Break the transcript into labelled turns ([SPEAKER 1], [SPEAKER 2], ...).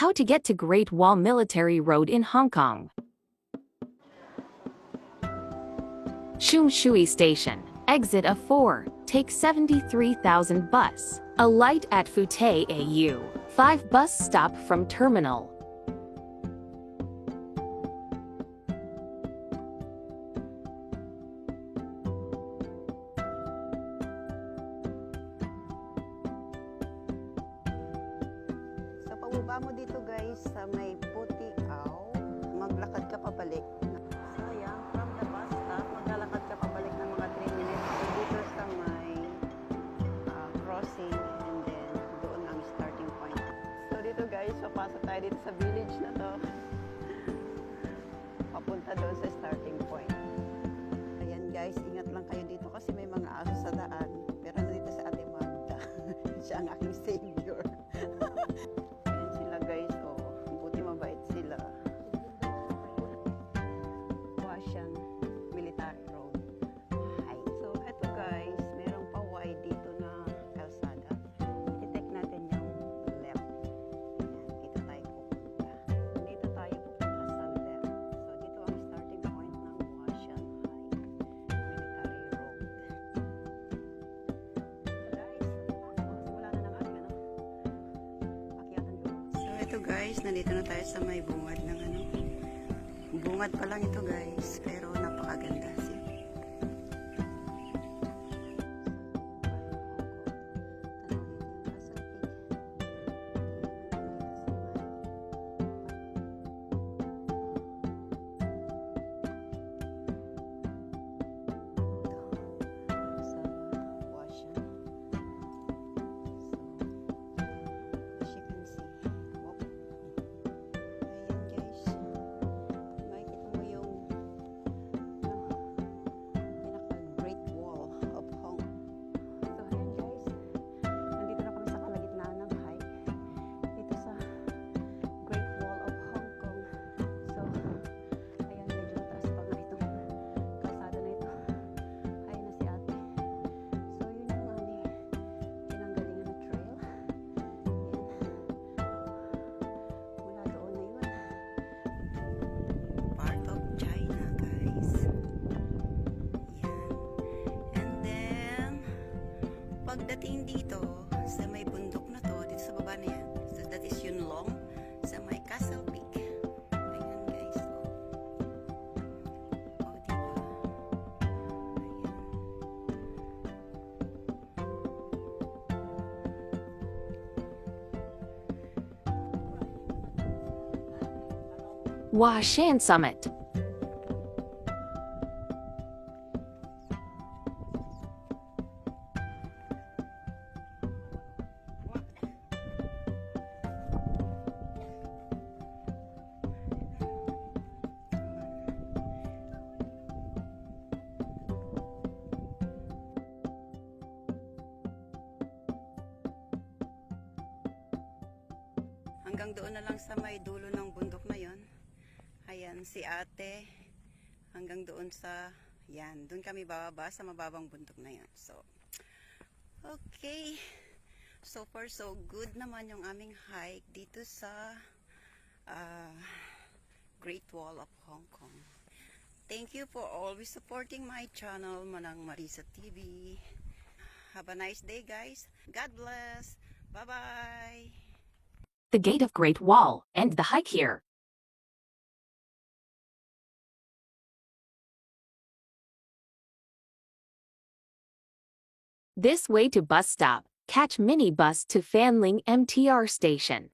[SPEAKER 1] How to get to Great Wall Military Road in Hong Kong. Shum Shui Station. Exit A4. Take 73,000 bus. Alight at Fute AU. 5 bus stop from terminal.
[SPEAKER 2] So pababa mo dito guys sa may Putiaw, maglakad ka pabalik. So yan, from the bus stop, maglalakad ka pabalik ng mga 3 minutes. So dito sa may crossing and then doon ang starting point. So dito guys, papasok tayo dito sa village na to. Papunta doon sa starting point. Ayan guys, ingat lang kayo dito kasi may mga aso sa daan. Pero nandito sa Ate Magda. Siya ang aking savior. Ayan sila guys, oh. Buti mabait sila. Huashan Military Road. Hi. So eto guys, merong paway dito na kalsada. I-take natin yung left. Ayan, dito tayo pupunta. Dito tayo pupunta sa left. So dito ang starting point ng Huashan Military Road. So ito guys, nandito na tayo sa may bungad ng ano. Bungad pa lang ito guys, pero napakaganda siya. Pagdating dito sa may bundok na to, dito sa baba na yan, so that is Yuen Long, sa may Castle Peak. Ayan guys, oh. Oh, diba?
[SPEAKER 1] Ayan. Huashan Summit.
[SPEAKER 2] Hanggang doon na lang sa may dulo ng bundok na yon. Ayan, si ate. Hanggang doon sa, yan, doon kami bababa sa mababang bundok na yon. So, okay. So far, so good naman yung aming hike dito sa Great Wall of Hong Kong. Thank you for always supporting my channel, Manang Marisa TV. Have a nice day, guys. God bless. Bye-bye.
[SPEAKER 1] The Gate of Great Wall. End the hike here. This way to bus stop. Catch mini bus to Fanling MTR station.